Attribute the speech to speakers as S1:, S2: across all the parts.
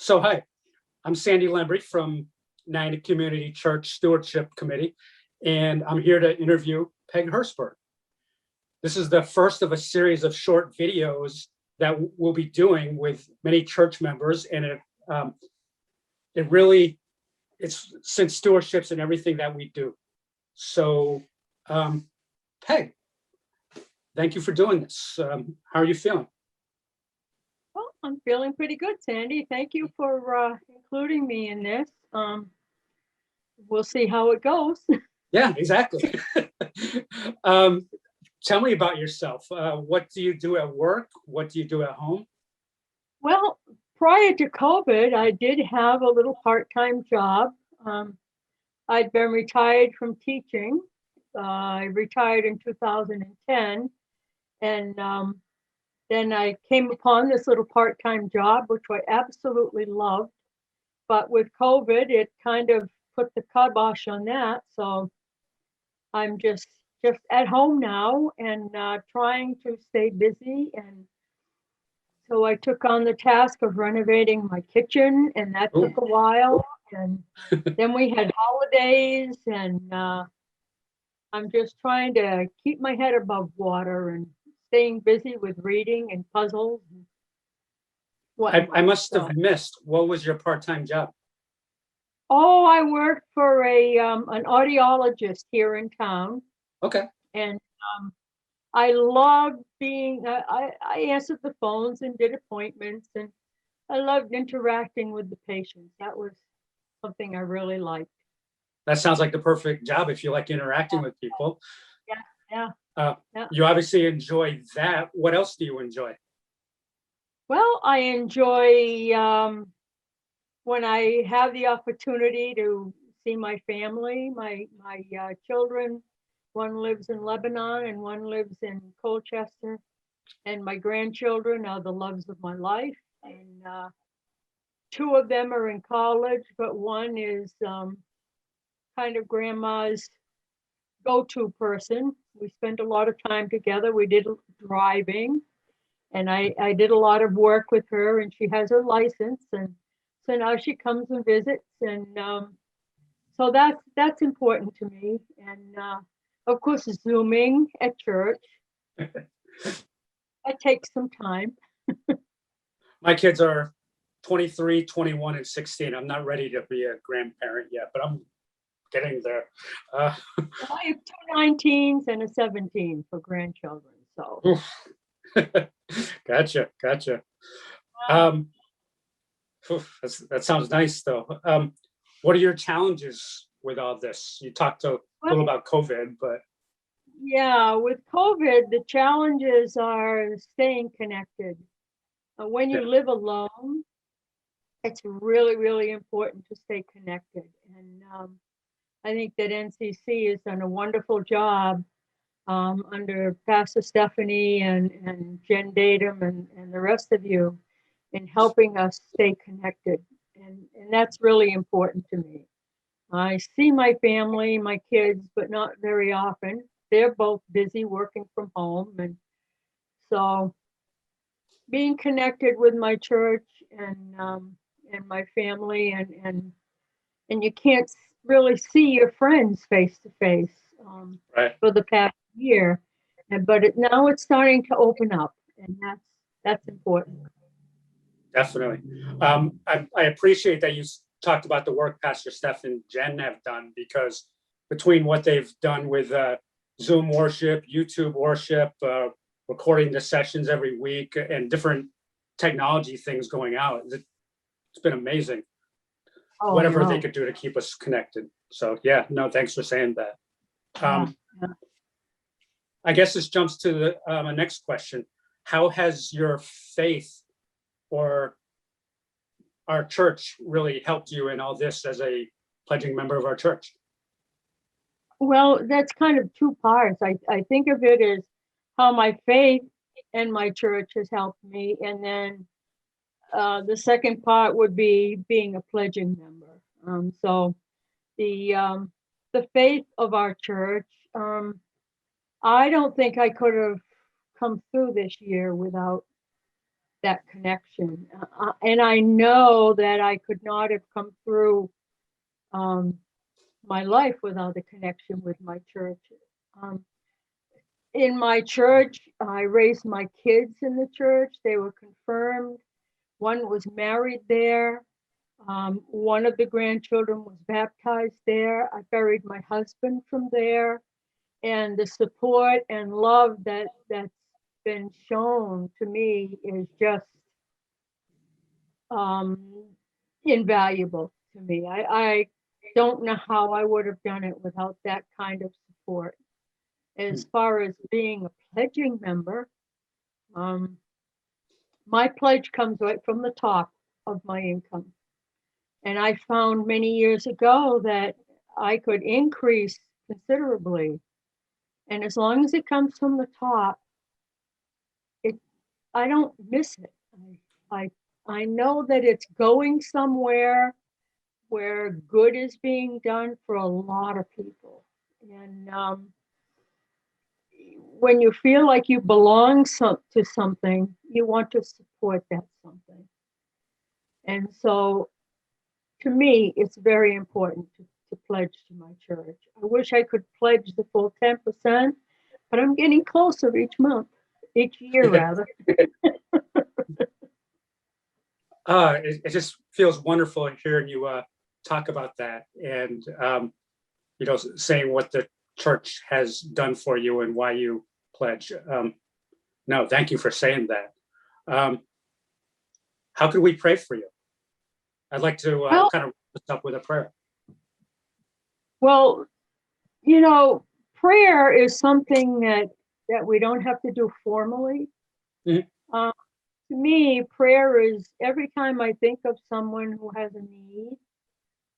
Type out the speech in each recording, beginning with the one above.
S1: So hi, I'm Sandy Lembry from United Community Church Stewardship Committee, and I'm here to interview Peg Hertzberg. This is the first of a series of short videos that we'll be doing with many church members, and it really, it's since stewardships and everything that we do. So, Peg, thank you for doing this. How are you feeling?
S2: Well, I'm feeling pretty good, Sandy. Thank you for including me in this. We'll see how it goes.
S1: Yeah, exactly. Tell me about yourself. What do you do at work? What do you do at home?
S2: Well, prior to COVID, I did have a little part-time job. I'd been retired from teaching. I retired in 2010, and then I came upon this little part-time job, which I absolutely loved. But with COVID, it kind of put the kibosh on that. So I'm just at home now and trying to stay busy. And so I took on the task of renovating my kitchen, and that took a while. And then we had holidays, and I'm just trying to keep my head above water and staying busy with reading and puzzles.
S1: I must have missed. What was your part-time job?
S2: Oh, I worked for an audiologist here in town.
S1: Okay.
S2: And I loved being, I answered the phones and did appointments, and I loved interacting with the patients. That was something I really liked.
S1: That sounds like the perfect job if you like interacting with people.
S2: Yeah.
S1: You obviously enjoy that. What else do you enjoy?
S2: Well, I enjoy when I have the opportunity to see my family, my children. One lives in Lebanon and one lives in Colchester. And my grandchildren are the loves of my life. And two of them are in college, but one is kind of grandma's go-to person. We spent a lot of time together. We did driving, and I did a lot of work with her, and she has her license. And so now she comes and visits. And so that's important to me. And of course, Zooming at church. It takes some time.
S1: My kids are 23, 21, and 16. I'm not ready to be a grandparent yet, but I'm getting there.
S2: Well, I have two 19s and a 17 for grandchildren. So.
S1: Gotcha. That sounds nice, though. What are your challenges with all this? You talked a little about COVID, but.
S2: Yeah, with COVID, the challenges are staying connected. When you live alone, it's really, really important to stay connected. And I think that NCC has done a wonderful job under Pastor Stephanie and Jen Datum and the rest of you in helping us stay connected. And that's really important to me. I see my family, my kids, but not very often. They're both busy working from home. And so being connected with my church and my family and you can't really see your friends face to face for the past year, but now it's starting to open up, and that's important.
S1: Definitely. I appreciate that you talked about the work Pastor Steph and Jen have done, because between what they've done with Zoom worship, YouTube worship, recording the sessions every week, and different technology things going out, it's been amazing. Whatever they could do to keep us connected. So yeah, no, thanks for saying that. I guess this jumps to the next question. How has your faith or our church really helped you in all this as a pledging member of our church?
S2: Well, that's kind of two parts. I think of it as how my faith and my church has helped me, and then the second part would be being a pledging member. So the faith of our church, I don't think I could have come through this year without that connection. And I know that I could not have come through my life without a connection with my church. In my church, I raised my kids in the church. They were confirmed. One was married there. One of the grandchildren was baptized there. I buried my husband from there. And the support and love that's been shown to me is just invaluable to me. I don't know how I would have done it without that kind of support. As far as being a pledging member, my pledge comes right from the top of my income. And I found many years ago that I could increase considerably. And as long as it comes from the top, I don't miss it. I know that it's going somewhere where good is being done for a lot of people. And when you feel like you belong to something, you want to support that something. And so to me, it's very important to pledge to my church. I wish I could pledge the full 10%, but I'm getting closer each month, each year rather.
S1: It just feels wonderful hearing you talk about that, and saying what the church has done for you and why you pledge. No, thank you for saying that. How can we pray for you? I'd like to kind of wrap this up with a prayer.
S2: Well, prayer is something that we don't have to do formally. Mm-hmm. To me, prayer is every time I think of someone who has a need,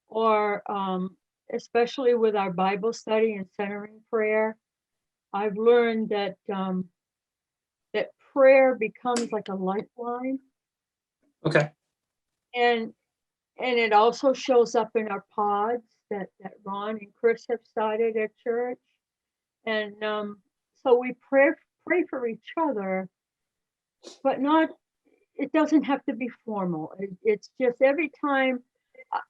S2: or especially with our Bible study and centering prayer, I've learned that that prayer becomes like a lifeline.
S1: Okay.
S2: And it also shows up in our pods that Ron and Chris have started at church. And so we pray for each other, but it doesn't have to be formal. It's just every time,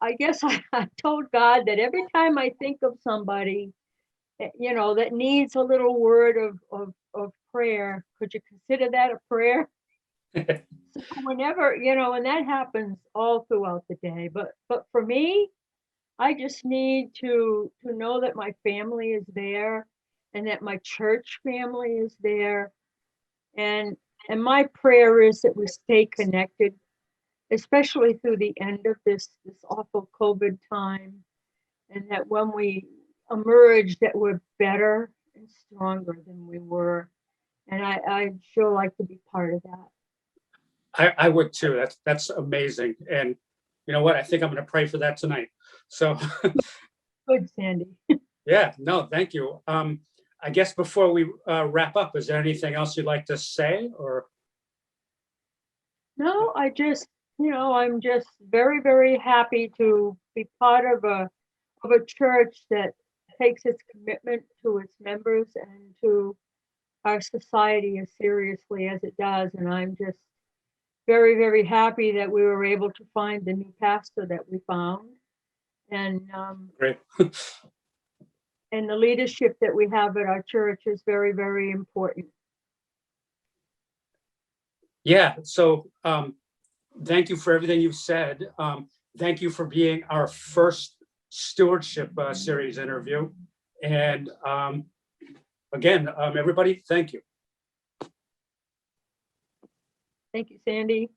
S2: I guess I told God that every time I think of somebody, that needs a little word of prayer, could you consider that a prayer? So whenever, and that happens all throughout the day. But for me, I just need to know that my family is there and that my church family is there. And my prayer is that we stay connected, especially through the end of this awful COVID time, and that when we emerge, that we're better and stronger than we were. And I'd sure like to be part of that.
S1: I would too. That's amazing. And you know what? I think I'm going to pray for that tonight. So
S2: Good, Sandy.
S1: Yeah, no, thank you. I guess before we wrap up, is there anything else you'd like to say, or?
S2: No, I'm just very, very happy to be part of a church that takes its commitment to its members and to our society as seriously as it does. And I'm just very, very happy that we were able to find the new pastor that we found. And
S1: Great.
S2: and the leadership that we have at our church is very, very important.
S1: Yeah, so thank you for everything you've said. Thank you for being our first stewardship series interview. And again, everybody, thank you.
S2: Thank you, Sandy.